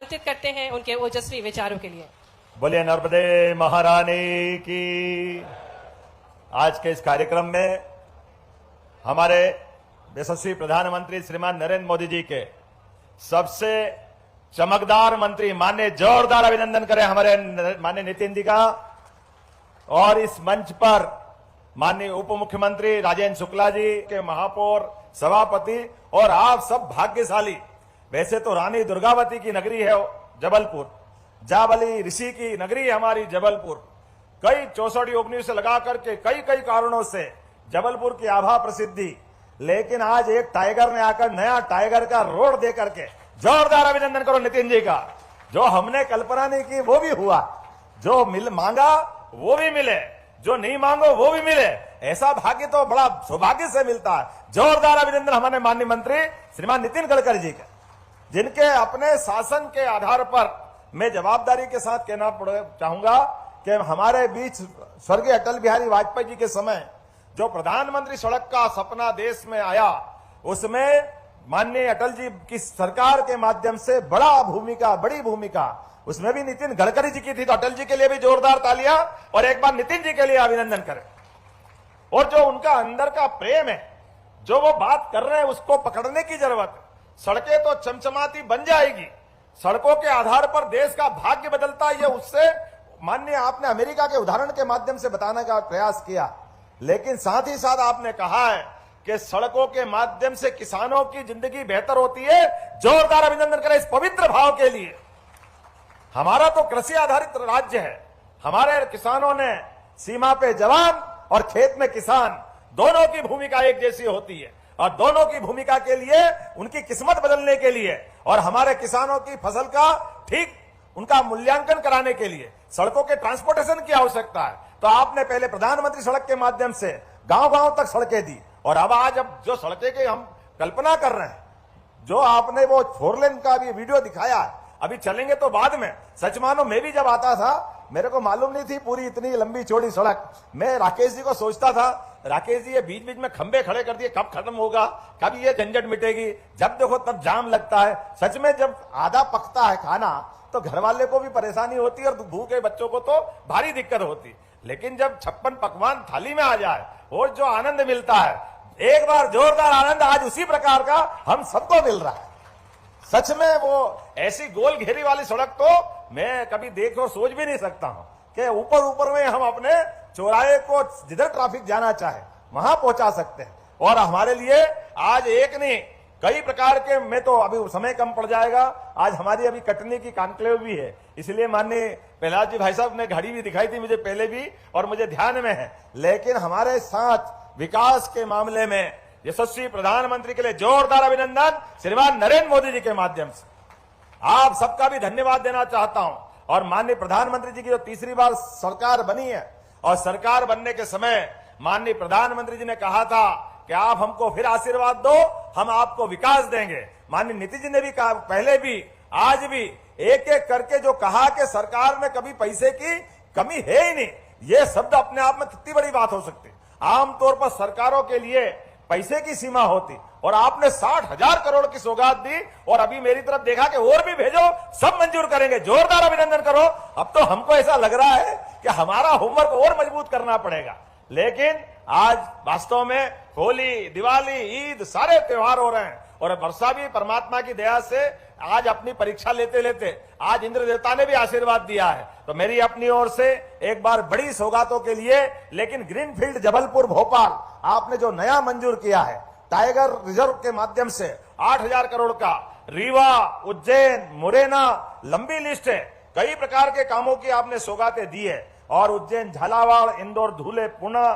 आमंत्रित करते हैं उनके ओजस्वी विचारों के लिए। बोलिए नर्मदे महारानी की। आज के इस कार्यक्रम में हमारे यशस्वी प्रधानमंत्री श्रीमान नरेंद्र मोदी जी के सबसे चमकदार मंत्री माननीय, जोरदार अभिनंदन करें हमारे माननीय नितिन जी का। और इस मंच पर माननीय उप मुख्यमंत्री राजेंद्र शुक्ला जी के महापौर, सभापति और आप सब भाग्यशाली। वैसे तो रानी दुर्गावती की नगरी है जबलपुर, जाबली ऋषि की नगरी है हमारी जबलपुर। कई 64 योगनियों से लगा करके कई कारणों से जबलपुर की आभा प्रसिद्धि, लेकिन आज एक टाइगर ने आकर नया टाइगर का रोड दे करके जोरदार अभिनंदन करो नितिन जी का। जो हमने कल्पना नहीं की वो भी हुआ, जो मांगा वो भी मिले, जो नहीं मांगो वो भी मिले। ऐसा भाग्य तो बड़ा सौभाग्य से मिलता है। जोरदार अभिनंदन हमारे माननीय मंत्री श्रीमान नितिन गडकरी जी का, जिनके अपने शासन के आधार पर मैं जवाबदारी के साथ कहना चाहूंगा कि हमारे बीच स्वर्गीय अटल बिहारी वाजपेयी जी के समय जो प्रधानमंत्री सड़क का सपना देश में आया, उसमें माननीय अटल जी की सरकार के माध्यम से बड़ी भूमिका उसमें भी नितिन गडकरी जी की थी। तो अटल जी के लिए भी जोरदार तालियां और एक बार नितिन जी के लिए अभिनंदन करें। और जो उनका अंदर का प्रेम है, जो वो बात कर रहे हैं, उसको पकड़ने की जरूरत है। सड़कें तो चमचमाती बन जाएगी, सड़कों के आधार पर देश का भाग्य बदलता है। उससे माननीय आपने अमेरिका के उदाहरण के माध्यम से बताने का प्रयास किया, लेकिन साथ ही साथ आपने कहा है कि सड़कों के माध्यम से किसानों की जिंदगी बेहतर होती है। जोरदार अभिनंदन करें इस पवित्र भाव के लिए। हमारा तो कृषि आधारित राज्य है, हमारे किसानों ने सीमा पे जवान और खेत में किसान, दोनों की भूमिका एक जैसी होती है। और दोनों की भूमिका के लिए उनकी किस्मत बदलने के लिए और हमारे किसानों की फसल का ठीक उनका मूल्यांकन कराने के लिए सड़कों के ट्रांसपोर्टेशन की आवश्यकता है। तो आपने पहले प्रधानमंत्री सड़क के माध्यम से गांव-गांव तक सड़कें दी, और अब आज जो सड़कें की हम कल्पना कर रहे हैं, जो आपने वो 4 लेन का भी वीडियो दिखाया है, अभी चलेंगे तो बाद में। सच मानो मैं भी जब आता था मेरे को मालूम नहीं थी पूरी इतनी लंबी चौड़ी सड़क। मैं राकेश जी को सोचता था, राकेश जी ये बीच बीच में खंबे खड़े कर दिए, कब खत्म होगा, कब ये झंझट मिटेगी। जब देखो तब जाम लगता है। सच में जब आधा पकता है खाना तो घर वाले को भी परेशानी होती है और भूखे बच्चों को तो भारी दिक्कत होती। लेकिन जब 56 पकवान थाली में आ जाए और जो आनंद मिलता है, एक बार जोरदार आनंद आज उसी प्रकार का हम सबको मिल रहा है। सच में वो ऐसी गोल घेरी वाली सड़क तो मैं कभी देख और सोच भी नहीं सकता हूं कि ऊपर में हम अपने चौराहे को जिधर ट्रैफिक जाना चाहे वहां पहुंचा सकते हैं। और हमारे लिए आज एक नहीं कई प्रकार के, मैं तो अभी समय कम पड़ जाएगा, आज हमारी अभी कटनी की कॉन्क्लेव भी है, इसलिए माननीय प्रहलाद जी भाई साहब ने घड़ी भी दिखाई थी मुझे पहले भी और मुझे ध्यान में है। लेकिन हमारे साथ विकास के मामले में यशस्वी प्रधानमंत्री के लिए जोरदार अभिनंदन श्रीमान नरेंद्र मोदी जी के माध्यम से। आप सबका भी धन्यवाद देना चाहता हूं। और माननीय प्रधानमंत्री जी की जो तीसरी बार सरकार बनी है, और सरकार बनने के समय माननीय प्रधानमंत्री जी ने कहा था कि आप हमको फिर आशीर्वाद दो, हम आपको विकास देंगे। माननीय नीतीश जी ने भी कहा, पहले भी आज भी एक एक करके जो कहा कि सरकार में कभी पैसे की कमी है ही नहीं, ये शब्द अपने आप में कितनी बड़ी बात हो सकती है। आमतौर पर सरकारों के लिए पैसे की सीमा होती, और आपने 60,000 करोड़ की सौगात दी, और अभी मेरी तरफ देखा कि और भी भेजो, सब मंजूर करेंगे। जोरदार अभिनंदन करो। अब तो हमको ऐसा लग रहा है कि हमारा होमवर्क और मजबूत करना पड़ेगा। लेकिन आज वास्तव में होली, दिवाली, ईद सारे त्योहार हो रहे हैं, और वर्षा भी परमात्मा की दया से आज अपनी परीक्षा लेते लेते आज इंद्र देवता ने भी आशीर्वाद दिया है। तो मेरी अपनी ओर से एक बार बड़ी सौगातों के लिए, लेकिन ग्रीनफील्ड जबलपुर भोपाल आपने जो नया मंजूर किया है टाइगर रिजर्व के माध्यम से 8,000 करोड़ का, रीवा, उज्जैन, मुरैना, लंबी लिस्ट है, कई प्रकार के कामों की आपने सौगातें दी है। और Ujjain, Jhalawar, Indore, Dhule, Pune,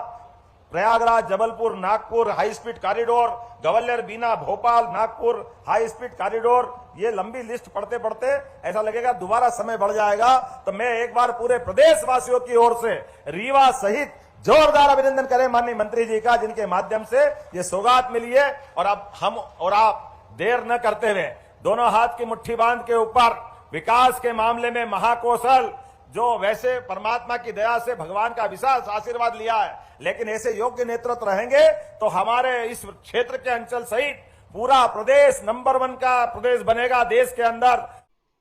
Prayagraj, Jabalpur, Nagpur high speed corridor, Gwalior, Bina, Bhopal, Nagpur high speed corridor, ये लंबी लिस्ट पढ़ते पढ़ते ऐसा लगेगा दोबारा समय बढ़ जाएगा। तो मैं एक बार पूरे प्रदेशवासियों की ओर से रीवा सहित जोरदार अभिनंदन करें माननीय मंत्री जी का, जिनके माध्यम से ये सौगात मिली है। और अब हम और आप देर न करते हुए दोनों हाथ की मुट्ठी बांध के ऊपर विकास के मामले में महाकौशल, जो वैसे परमात्मा की दया से भगवान का विशेष आशीर्वाद लिया है, लेकिन ऐसे योग्य नेतृत्व रहेंगे तो हमारे इस क्षेत्र के अंचल सहित पूरा प्रदेश नंबर 1 का प्रदेश बनेगा देश के अंदर।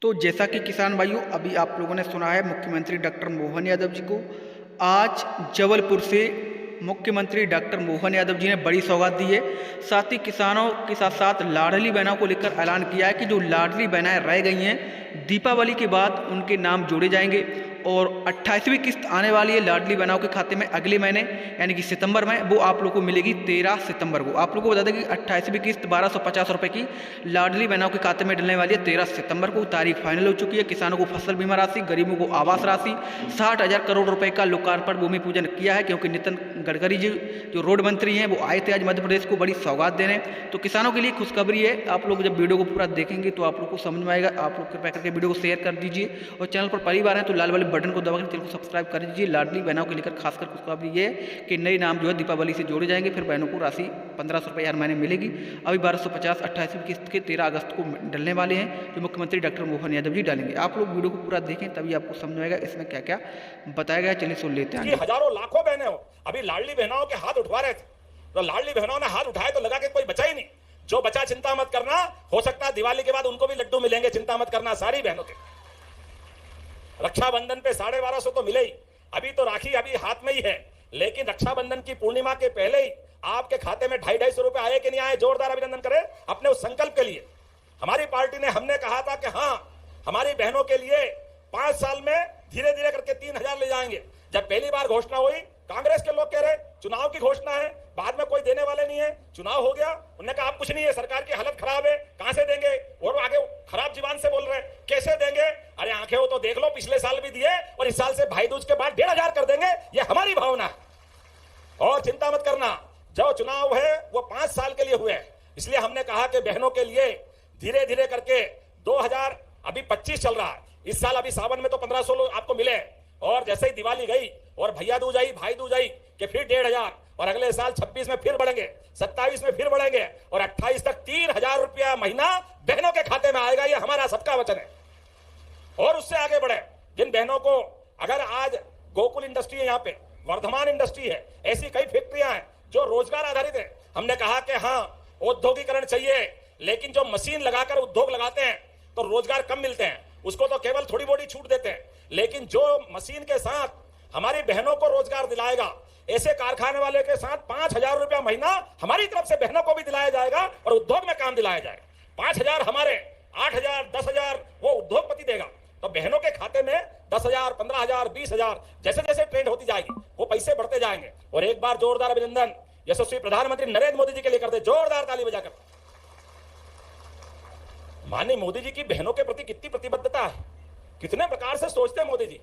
तो जैसा कि किसान भाइयों अभी आप लोगों ने सुना है मुख्यमंत्री डॉक्टर मोहन यादव जी को आज जबलपुर से मुख्यमंत्री डॉक्टर मोहन यादव जी ने बड़ी सौगात दी है। साथ ही किसानों के साथ साथ लाडली बहनों को लेकर ऐलान किया है कि जो लाडली बहनें रह गई हैं दीपावली के बाद उनके नाम जोड़े जाएंगे और 28वीं किस्त आने वाली है लाडली बहनों के खाते में अगले महीने यानी कि सितंबर में। वो आप लोगों को मिलेगी 13 सितंबर को। आप लोगों को बता दें कि 28वीं किस्त 1250 रुपये की लाडली बहनों के खाते में डलने वाली है 13 सितंबर को। तारीख फाइनल हो चुकी है। किसानों को फसल बीमा राशि, गरीबों को आवास राशि, 60,000 करोड़ रुपये का लोकार्पण भूमि पूजन किया है क्योंकि नितिन गडकरी जी जो रोड मंत्री हैं वो आए थे आज मध्य प्रदेश को बड़ी सौगात देने। तो किसानों के लिए खुशखबरी है। आप लोग जब वीडियो को पूरा देखेंगे तो आप लोग को समझ में आएगा। आप लोग कृपया करके वीडियो को शेयर कर दीजिए और चैनल पर पहली बार है तो लाल वाले बटन को दबाकर चैनल को सब्सक्राइब कर दीजिए। लाडली बहनों को लेकर खासकर खुशखबरी ये है कि नए नाम जो है दीपावली से जोड़े जाएंगे। फिर बहनों को राशि 1500 रुपये हर महीने मिलेगी। अभी 1250 28वीं किस्त के 13 अगस्त को डलने वाले हैं जो मुख्यमंत्री डॉक्टर मोहन यादव जी डालेंगे। आप लोग वीडियो को पूरा देखें तभी आपको समझ में आएगा इसमें क्या क्या बताया गया। चलिए सुन लेते हैं। हजारों लाखों बहनें हो अभी लाडली बहनों के हाथ उठवा रहे थे तो लाडली बहनों ने हाथ उठाए तो लगा कि कोई बचा ही नहीं। जो बचा चिंता मत करना, हो सकता है दिवाली के बाद उनको भी लड्डू मिलेंगे, चिंता मत करना सारी बहनों के। रक्षाबंधन पे 1250 तो मिले ही। अभी तो राखी अभी हाथ में ही है, लेकिन रक्षाबंधन की पूर्णिमा के पहले ही आपके खाते में 250 रुपए आए कि नहीं आए, जोरदार अभिनंदन करें अपने उस संकल्प के लिए। हमारी पार्टी ने हमने कहा था कि हाँ हमारी बहनों के लिए 5 साल में धीरे धीरे करके 3000 ले जाएंगे। जब पहली बार घोषणा हुई कांग्रेस के लोग कह रहे चुनाव की घोषणा है, बाद में कोई देने वाले नहीं है। चुनाव हो गया, उन्होंने कहा आप कुछ नहीं है, सरकार की हालत खराब है, कहां से देंगे। और आगे खराब जुबान से बोल रहे हैं कैसे देंगे। अरे आंखें हो तो देख लो, पिछले साल भी दिए और इस साल से भाई दूज के बाद 1500 कर देंगे, ये हमारी भावना है। और चिंता मत करना, जो चुनाव है वो 5 साल के लिए हुए, इसलिए हमने कहा कि बहनों के लिए धीरे धीरे करके 2000 अभी 25 चल रहा है, इस साल अभी सावन में तो 1500 आपको मिले और जैसे ही दिवाली गई और भैया दूज आई, भाई दूज आई कि फिर 1500 और अगले साल 26 में फिर बढ़ेंगे, 27 में फिर बढ़ेंगे और 28 तक 3000 रुपया महीना बहनों के खाते में आएगा। ये हमारा सबका वचन है और उससे आगे बढ़े। जिन बहनों को अगर आज गोकुल इंडस्ट्री है, यहाँ पे वर्धमान इंडस्ट्री है, ऐसी कई फैक्ट्रियां हैं जो रोजगार आधारित है। हमने कहा कि हाँ औद्योगिकरण चाहिए, लेकिन जो मशीन लगाकर उद्योग लगाते हैं तो रोजगार कम मिलते हैं, उसको तो केवल थोड़ी मोटी छूट देते हैं। लेकिन जो मशीन के साथ हमारी बहनों को रोजगार दिलाएगा, ऐसे कारखाने वाले के साथ 5000 रुपया महीना हमारी तरफ से बहनों को भी दिलाया जाएगा और उद्योग में काम दिलाया जाएगा। 5000 हमारे, 8000 10,000 वो उद्योगपति देगा। तो बहनों के खाते में 10,000 15,000 20,000 जैसे जैसे ट्रेंड होती जाएगी वो पैसे बढ़ते जाएंगे। और एक बार जोरदार अभिनंदन यशस्वी प्रधानमंत्री नरेंद्र मोदी जी के लिए करते, जोरदार ताली बजाकर। माननीय मोदी जी की बहनों के प्रति कितनी प्रतिबद्धता है, कितने प्रकार से सोचते हैं मोदी जी।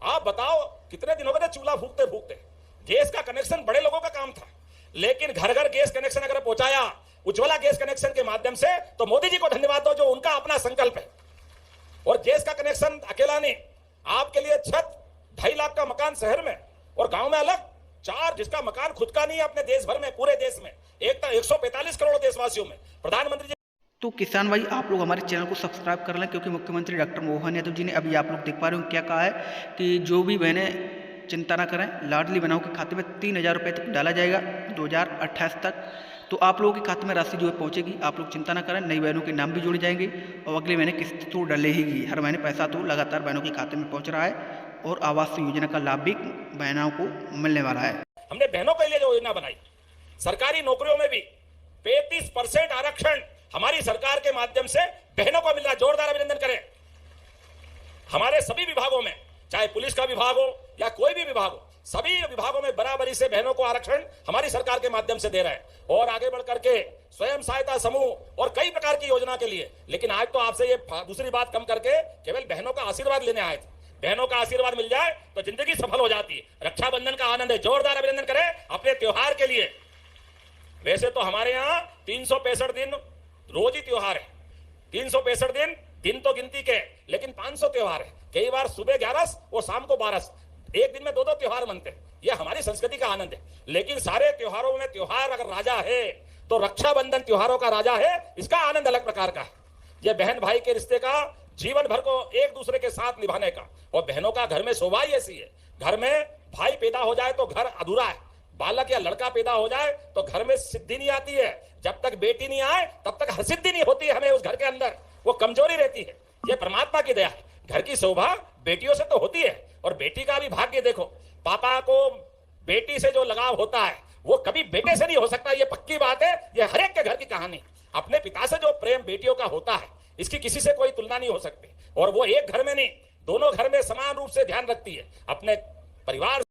आप बताओ कितने दिन हो गए चूल्हा फूकते फूकते। गैस का कनेक्शन बड़े लोगों का काम था, लेकिन घर घर गैस कनेक्शन अगर पहुंचाया उज्ज्वला गैस कनेक्शन के माध्यम से, तो मोदी जी को धन्यवाद दो जो उनका अपना संकल्प है। और गैस का कनेक्शन अकेला नहीं, आपके लिए छत, 2.5 लाख का मकान शहर में और गांव में अलग 4, जिसका मकान खुद का नहीं है अपने देश भर में, पूरे देश में 145 करोड़ देशवासियों में प्रधानमंत्री जी। तो किसान भाई आप लोग हमारे चैनल को सब्सक्राइब कर लें क्योंकि मुख्यमंत्री डॉक्टर मोहन यादव जी ने अभी आप लोग देख पा रहे हो क्या कहा है कि जो भी बहनें चिंता ना करें, लाडली बहनों के खाते में 3000 रुपये तक डाला जाएगा 2028 तक। तो आप लोगों के खाते में राशि जो है पहुंचेगी, आप लोग चिंता ना करें। नई बहनों के नाम भी जोड़े जाएंगे और अगले महीने किस्त तो डलेगी। हर महीने पैसा तो लगातार बहनों के खाते में पहुंच रहा है और आवास योजना का लाभ भी बहनों को मिलने वाला है। हमने बहनों के लिए जो योजना बनाई, सरकारी नौकरियों में भी 35% आरक्षण हमारी सरकार के माध्यम से बहनों को मिल रहा है। जोरदार अभिनंदन करें। हमारे सभी विभागों में, चाहे पुलिस का विभाग हो या कोई भी विभाग हो, सभी विभागों में बराबरी से बहनों को आरक्षण हमारी सरकार के माध्यम से दे रहे हैं। और आगे बढ़ करके स्वयं सहायता समूह और कई प्रकार की योजना के लिए। लेकिन आज तो आपसे ये दूसरी बात कम करके केवल बहनों का आशीर्वाद लेने आए थे। बहनों का आशीर्वाद मिल जाए तो जिंदगी सफल हो जाती है। रक्षाबंधन का आनंद है, जोरदार अभिनंदन करें अपने त्योहार के लिए। वैसे तो हमारे यहाँ 365 दिन रोज ही त्योहार है, 365 दिन तो गिनती के, लेकिन 500 त्योहार है। कई बार सुबह 11 और शाम को 12, एक दिन में 2-2 त्योहार मनते हैं। ये हमारी संस्कृति का आनंद है। लेकिन सारे त्योहारों में त्योहार अगर राजा है तो रक्षाबंधन त्योहारों का राजा है। इसका आनंद अलग प्रकार का है। ये बहन भाई के रिश्ते का, जीवन भर को एक दूसरे के साथ निभाने का। और बहनों का घर में शोभा ही ऐसी है, घर में भाई पैदा हो जाए तो घर अधूरा है, बालक या लड़का पैदा हो जाए तो घर में सिद्धि नहीं आती है। जब तक बेटी नहीं आए तब तक हर सिद्धि नहीं होती है हमें उस घर के अंदर, वो कमजोरी रहती है। ये परमात्मा की दया है। घर की शोभा बेटियों से तो होती है, और बेटी का भी भाग्य देखो। पापा को बेटी से जो लगाव होता है वो कभी बेटे से नहीं हो सकता, ये पक्की बात है। ये हर एक के घर की कहानी। अपने पिता से जो प्रेम बेटियों का होता है इसकी किसी से कोई तुलना नहीं हो सकती, और वो एक घर में नहीं, दोनों घर में समान रूप से ध्यान रखती है। अपने परिवार